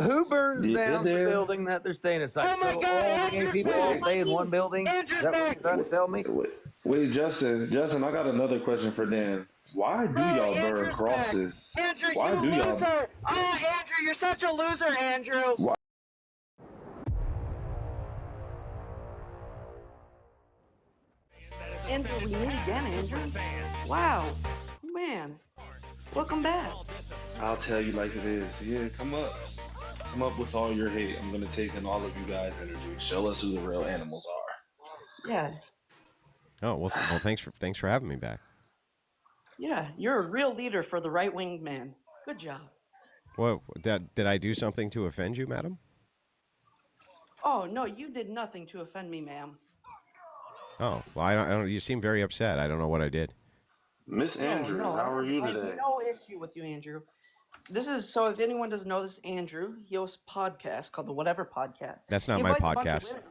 Who burns down the Dan? building that they're staying inside? Oh my so God, all the gay Andrew's people all back! stay in one building? Is Andrew's that what back! you're trying to tell me? Wait, Justin, I got another question for Dan. Why do Bro, y'all burn Andrew's crosses? back. Andrew, Why you do y'all? loser! Ah, Andrew, you're such a loser, Andrew! Why? Andrew, we meet again, Andrew. Wow, man, welcome back. I'll tell you like it is. Yeah, come up. Come up with all your hate. I'm gonna take in all of you guys' energy. Show us who the real animals are. Yeah. Oh well, thanks for having me back. Yeah, you're a real leader for the right-winged man. Good job. Well, did I do something to offend you, madam? Oh no, you did nothing to offend me, ma'am. Oh well, I don't. You seem very upset. I don't know what I did. Miss Andrew, No, how are you I have today? no issue with you, Andrew. This is so. If anyone doesn't know this, Andrew, he hosts a podcast called the Whatever Podcast. That's not He my invites a bunch of podcast. women.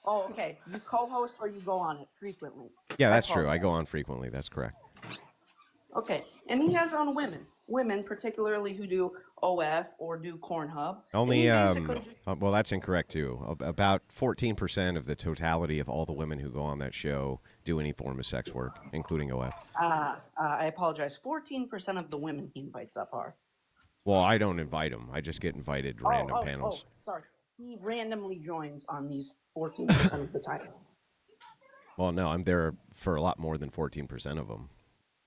Oh, okay. You co-host or you go on it frequently? Yeah, that's true. I go on frequently. That's correct. Okay, and he has on women particularly who do OF or do Cornhub. Only, well, that's incorrect too. About 14% of the totality of all the women who go on that show do any form of sex work, including OF. I apologize. 14% of the women he invites up are. Well, I don't invite them. I just get invited to random panels. Oh, sorry. He randomly joins on these 14% of the time. Well, no, I'm there for a lot more than 14% of them.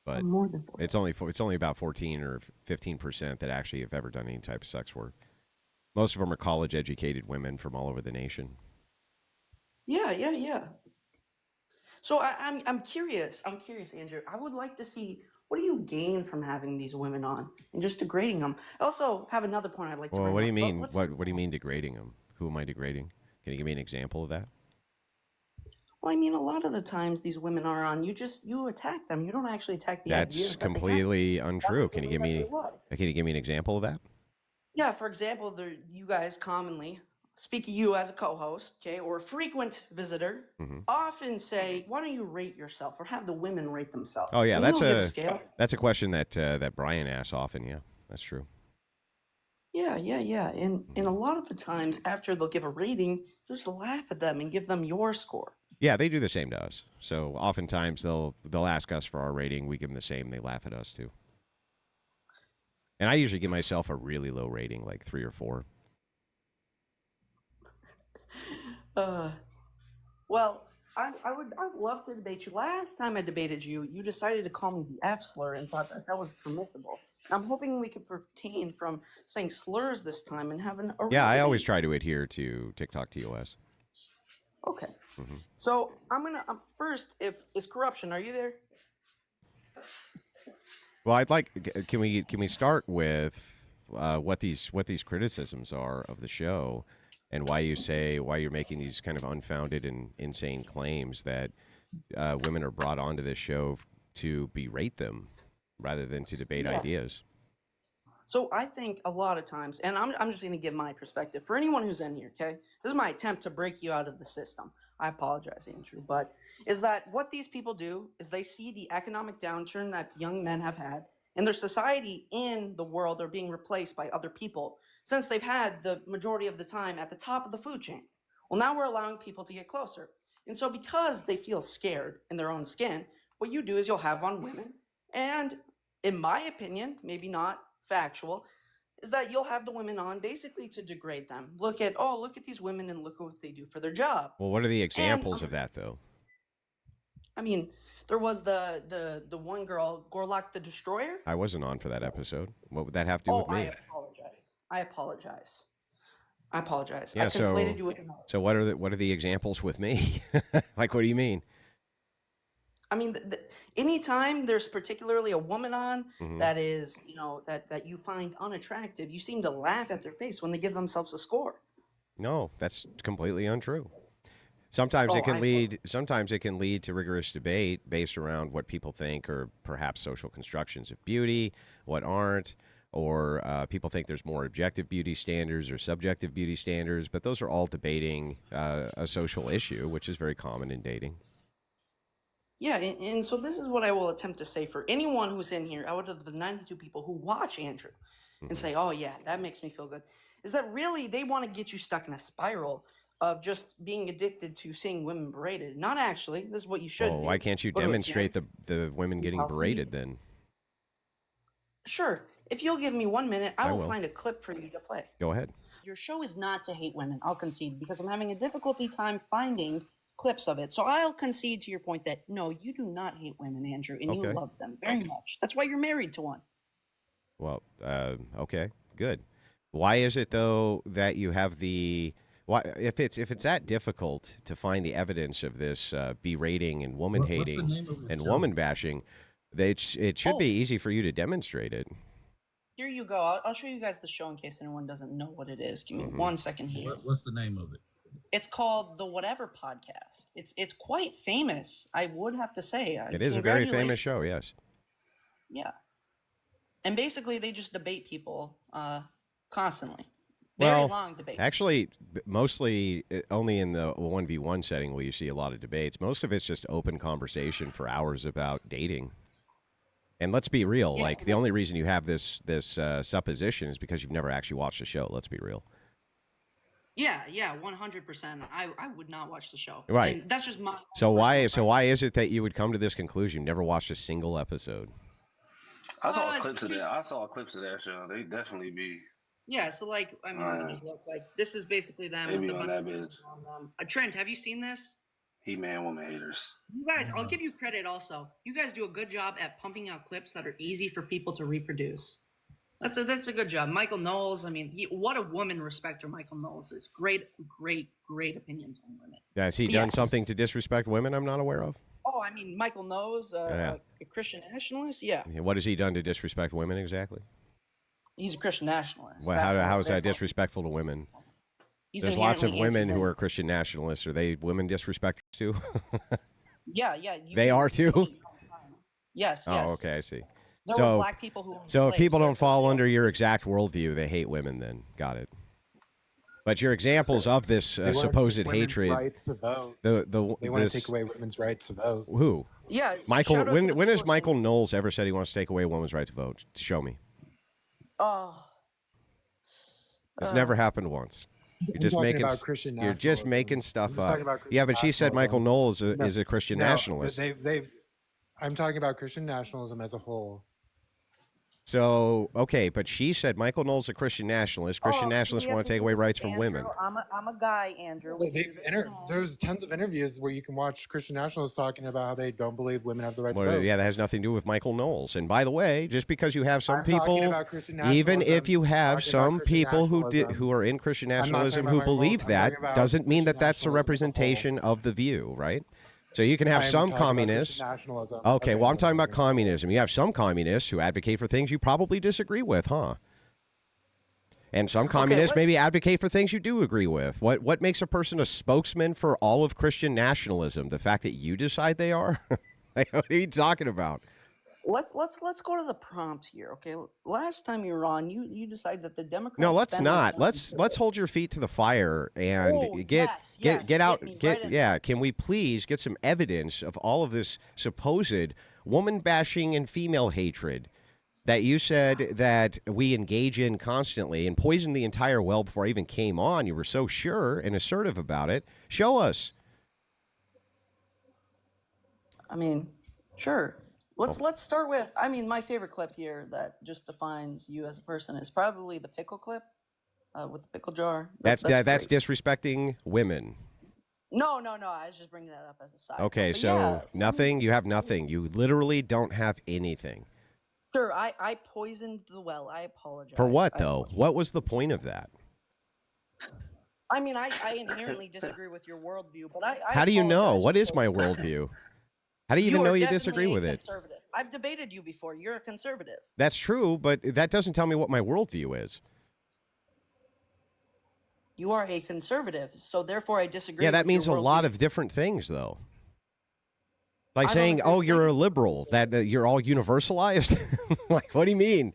But more than 14. it's only about 14 or 15% that actually have ever done any type of sex work. Most of them are college-educated women from all over the nation. Yeah. So I'm curious. Andrew. I would like to see, what do you gain from having these women on and just degrading them? I also have another point I'd like to bring up. Well, what do you mean? What do you mean degrading them? Who am I degrading? Can you give me an example of that? Well, I mean, a lot of the times these women are on, you attack them. You don't actually attack the ideas. That's completely untrue. Can you give me an example of that? Yeah, for example, you guys commonly, speak of you as a co-host, okay, or a frequent visitor, often say, "Why don't you rate yourself?" or have the women rate themselves. Oh yeah, that's a question that Brian asks often. Yeah, that's true. Yeah. And a lot of the times after they'll give a rating, just laugh at them and give them your score. Yeah, they do the same to us. So oftentimes they'll ask us for our rating. We give them the same. They laugh at us too. And I usually give myself a really low rating, like 3 or 4. Well, I'd love to debate you. Last time I debated you, you decided to call me the F slur and thought that was permissible. I'm hoping we could pertain from saying slurs this time and have an. Yeah, I always try to adhere to TikTok TOS. Okay. So I'm gonna first. Is corruption? Are you there? Well, I'd like. Can we start with what these criticisms are of the show, and why you're making these kind of unfounded and insane claims that women are brought onto this show to berate them rather than to debate ideas. So I think a lot of times, and I'm just going to give my perspective for anyone who's in here. Okay, this is my attempt to break you out of the system. I apologize, Andrew, but is that what these people do is they see the economic downturn that young men have had, and their society in the world are being replaced by other people since they've had the majority of the time at the top of the food chain. Well, now we're allowing people to get closer. And so because they feel scared in their own skin, what you do is you'll have on women, and in my opinion, maybe not factual, is that you'll have the women on basically to degrade them. Look at these women and look at what they do for their job. Well, what are the examples of that, though? I mean, there was the one girl, Gorlok the Destroyer. I wasn't on for that episode. What would that have to do with me? I apologize. Yeah, I conflated you with another. So what are the examples with me? Like, what do you mean? I mean, anytime there's particularly a woman on that is, that you find unattractive, you seem to laugh at their face when they give themselves a score. No, that's completely untrue. Sometimes it can lead to rigorous debate based around what people think are perhaps social constructions of beauty, what aren't, or people think there's more objective beauty standards or subjective beauty standards, but those are all debating a social issue, which is very common in dating. Yeah, and so this is what I will attempt to say for anyone who's in here out of the 92 people who watch Andrew. and say, oh yeah, that makes me feel good, is that really they want to get you stuck in a spiral of just being addicted to seeing women berated. Not actually. This is what you should Oh, do. why can't you Go to a demonstrate gym, the women be getting healthy. berated then? Sure. If you'll give me 1 minute, I will will. find a clip for you to play. Go ahead. Your show is not to hate women. I'll concede, because I'm having a difficulty time finding clips of it. So I'll concede to your point that no, you do not hate women, Andrew, and you Okay. love them very much. That's why you're married to one. Well, okay, good. Why is it though that you have the why if it's that difficult to find the evidence of this berating and woman hating and woman bashing, it should be easy for you to demonstrate it. Here you go. I'll show you guys the show in case anyone doesn't know what it is. Give me 1 second here. What's the name of it? It's called the Whatever Podcast. It's quite famous, I would have to say. It is a very famous show, yes. Yeah. And basically, they just debate people constantly. Well, Very long debates. Actually, mostly only in the 1v1 setting will you see a lot of debates. Most of it's just open conversation for hours about dating. And let's be real, Yeah, like the only reason you have this supposition is because you've never actually watched the show. Let's be real. Yeah, 100%. I would not watch the show. Right. And that's just my. So why is it that you would come to this conclusion? Never watched a single episode. I saw clips of that. I saw clips of that show. They definitely be. Yeah, so like, I mean, just look like this is basically them. They with be a on bunch that of- bitch. Trent, have you seen this? He-Man woman haters. You guys, I'll give you credit also. You guys do a good job at pumping out clips that are easy for people to reproduce. That's a good job. Michael Knowles, I mean, what a woman respecter Michael Knowles is. Great opinions on women. Has he done something to disrespect women I'm not aware of? Oh, I mean, Michael Knowles, a Christian nationalist, yeah. What has he done to disrespect women exactly? He's a Christian nationalist. Well, how is that disrespectful to women? There's lots of women who are Christian nationalists. Are they women disrespecters too? Yeah. They are too? Yes. Oh, okay, I see. There were black people who. So if people don't fall under your exact worldview, they hate women. Then got it. But your examples of this supposed hatred. Rights to vote. They want to take away women's rights to vote. Who? Yeah. Michael. When has Michael Knowles ever said he wants to take away a woman's right to vote? Show me. Oh. It's never happened once. You're just making. You're just making stuff up. Yeah, but she said Michael Knowles is a Christian nationalist. I'm talking about Christian nationalism as a whole. So, okay, but she said Michael Knowles is a Christian nationalist. Christian nationalists want to take away rights from women. I'm a guy, Andrew. There's tons of interviews where you can watch Christian nationalists talking about how they don't believe women have the right to vote. Yeah, that has nothing to do with Michael Knowles. And by the way, just because you have some people, nationalism, even if you have some people who are in Christian nationalism who believe that, doesn't mean that that's a representation of the view, right? So you can have some communists. Okay, well, I'm talking about communism. You have some communists who advocate for things you probably disagree with, huh? And some communists maybe advocate for things you do agree with. What makes a person a spokesman for all of Christian nationalism? The fact that you decide they are? Like, what are you talking about? Let's go to the prompt here, okay? Last time you were on, you decided that the Democrats. No, let's not. Let's hold your feet to the fire and get out. Can we please get some evidence of all of this supposed woman bashing and female hatred that you said that we engage in constantly and poisoned the entire well before I even came on? You were so sure and assertive about it. Show us. I mean, sure. Let's start with, I mean, my favorite clip here that just defines you as a person is probably the pickle clip with the pickle jar. That's disrespecting women. No. I was just bringing that up as a side. Okay, so nothing. You have nothing. You literally don't have anything. Sure, I poisoned the well. I apologize. For what though? What was the point of that? I mean, I inherently disagree with your worldview, but I How do you know? What is my worldview? How do you even know you disagree with it? I've debated you before. You're a conservative. That's true, but that doesn't tell me what my worldview is. You are a conservative, so therefore I disagree. Yeah, that means a lot of different things, though. Like saying, "Oh, you're a liberal," that you're all universalized. Like, what do you mean?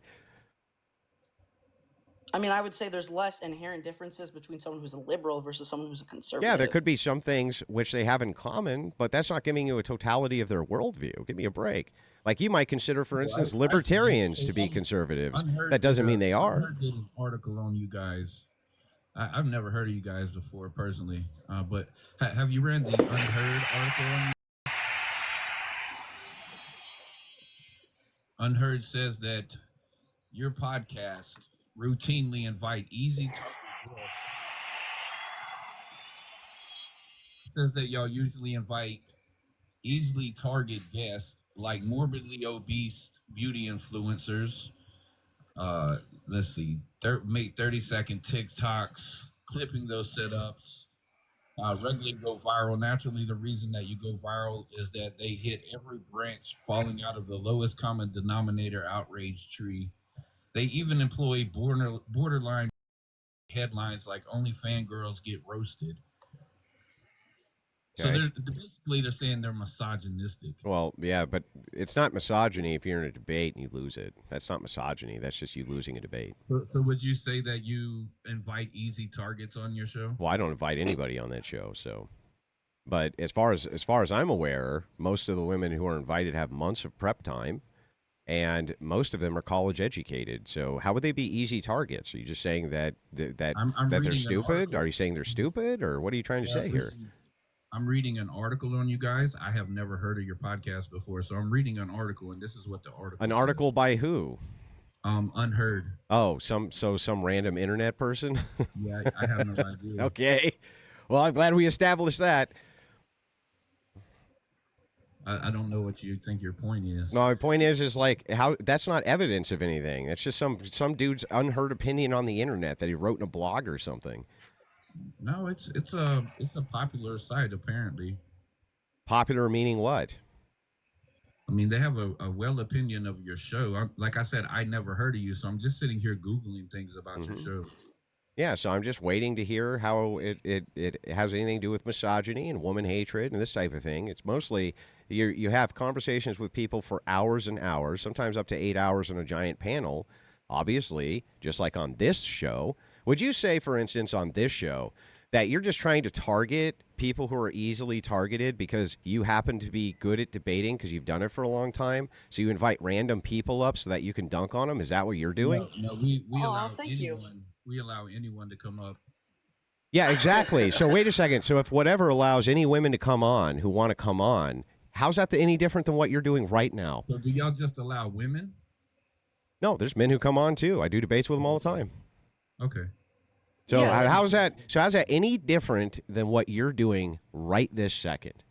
I mean, I would say there's less inherent differences between someone who's a liberal versus someone who's a conservative. Yeah, there could be some things which they have in common, but that's not giving you a totality of their worldview. Give me a break. Like you might consider, for instance, libertarians to be conservatives. That doesn't mean they are. Unheard did an article on you guys. I've never heard of you guys before personally, but have you read the Unheard article on you? Unheard says that your podcast routinely invite easy target guests. It says that y'all usually invite easily target guests like morbidly obese beauty influencers. Let's see, make 30-second TikToks, clipping those setups. Regularly go viral. Naturally, the reason that you go viral is that they hit every branch falling out of the lowest common denominator outrage tree. They even employ borderline headlines like "Only fangirls get roasted." So Okay. they're saying they're misogynistic. Well, yeah, but it's not misogyny if you're in a debate and you lose it. That's not misogyny. That's just you losing a debate. So would you say that you invite easy targets on your show? Well, I don't invite anybody on that show, so. But as far as I'm aware, most of the women who are invited have months of prep time, and most of them are college educated. So how would they be easy targets? Are you just saying that I'm that they're reading an stupid? article. Are you saying they're stupid, or what are you trying to say here? I'm reading an article on you guys. I have never heard of your podcast before, so I'm reading an article, and this is what the article. An article by who? Unheard. Oh, some random internet person. Yeah, I have no idea. Okay. Well, I'm glad we established that. I don't know what you think your point is. No, my point is like how that's not evidence of anything. It's just some dude's unheard opinion on the internet that he wrote in a blog or something. No, it's a popular site apparently. Popular meaning what? I mean, they have a well opinion of your show. Like I said, I never heard of you, so I'm just sitting here Googling things about your show. Yeah, so I'm just waiting to hear how it has anything to do with misogyny and woman hatred and this type of thing. It's mostly you have conversations with people for hours and hours, sometimes up to 8 hours on a giant panel, obviously, just like on this show. Would you say, for instance, on this show, that you're just trying to target people who are easily targeted because you happen to be good at debating because you've done it for a long time? So you invite random people up so that you can dunk on them? Is that what you're doing? No, we allow anyone. We allow anyone to come up. Yeah, exactly. So wait a second. So if whatever allows any women to come on who want to come on, how's that any different than what you're doing right now? So do y'all just allow women? No, there's men who come on too. I do debates with them all the time. Okay. So Yeah. how's that any different than what you're doing right this second?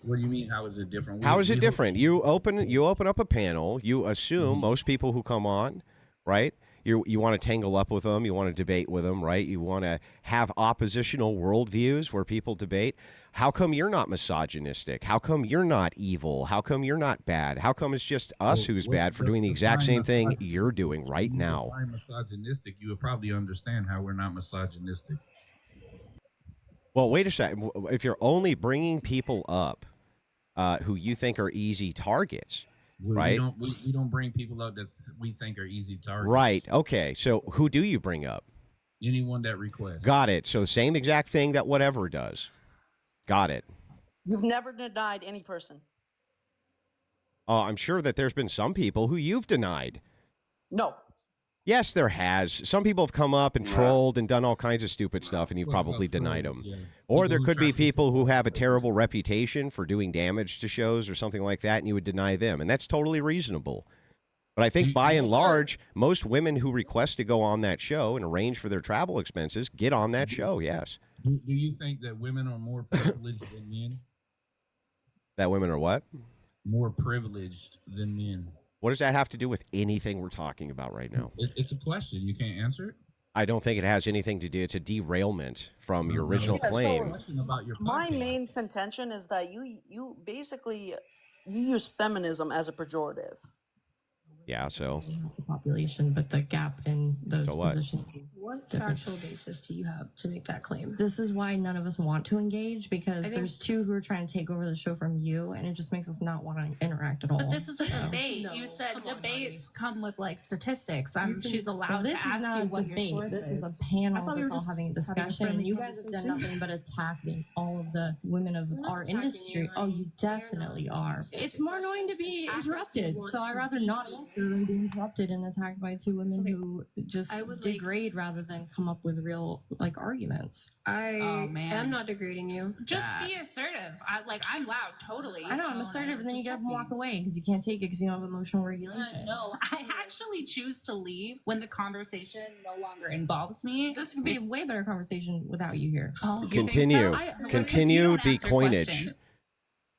What do you mean? How is it different? How is it different? You open up a panel. You assume most people who come on, right? You want to tangle up with them. You want to debate with them, right? You want to have oppositional worldviews where people debate. How come you're not misogynistic? How come you're not evil? How come you're not bad? How come it's just us who's bad for doing the exact same thing you're doing right now? If I'm misogynistic, you would probably understand how we're not misogynistic. Well, wait a second. If you're only bringing people up who you think are easy targets, right? We don't bring people up that we think are easy targets. Right. Okay. So who do you bring up? Anyone that requests. Got it. So the same exact thing that whatever does. Got it. You've never denied any person. I'm sure that there's been some people who you've denied. No. Yes, there has. Some people have come up and trolled and done all kinds of stupid stuff, and you've probably denied them. Yeah. Or there who could be try to- people who have a terrible reputation for doing damage to shows or something like that, and you would deny them. And that's totally reasonable. But I think by and large, most women who request to go on that show and arrange for their travel expenses get on that show, yes. Do you think that women are more privileged than men? That women are what? More privileged than men. What does that have to do with anything we're talking about right now? It's a question. You can't answer it? I don't think it has anything to do. It's a derailment from your original Yeah, so- claim. Question about your My podcast. main contention is that you basically you use feminism as a pejorative. Yeah, so The population, but the gap in those So what? positions is What factual basis do you have to make that claim? This is why none of us want to engage, because I think- there's two who are trying to take over the show from you, and it just makes us not want to interact at all. But this is a So- debate. No, You said come on, debates come with like statistics. She's Well, allowed this to is ask not you a what your debate. source This is a is. panel I thought we that's were all just having a having a discussion, and friendly you guys have done conversation. nothing but attacking all of the women of I'm not our attacking industry. you, Oh, honey. you definitely are. Answer It's more annoying to be interrupted, so I'd rather not answer than be interrupted and attacked by two women Okay. who just I would like- degrade rather than come up with real arguments. I Oh, man. am not degrading you. Just be assertive. I'm loud, totally. I know I'm assertive, and then you get up and walk away because you can't take it because you don't have emotional regulation. No, I actually choose to leave when the conversation no longer involves me. This could be a way better conversation without you here. Oh, you think Continue. so? Because Continue you don't the answer coinage. questions.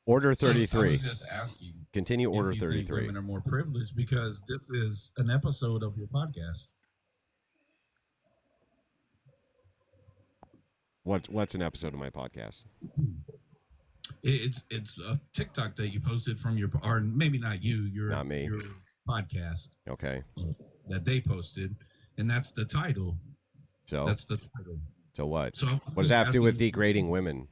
Order I 33. was just asking. Continue order if you think 33. women are more privileged because this is an episode of your podcast. What's an episode of my podcast? It's a TikTok that you posted from your, or maybe not you, Not me. your podcast Okay. that they posted, and that's the title. So That's the title. so what? So What does that have to do with degrading women?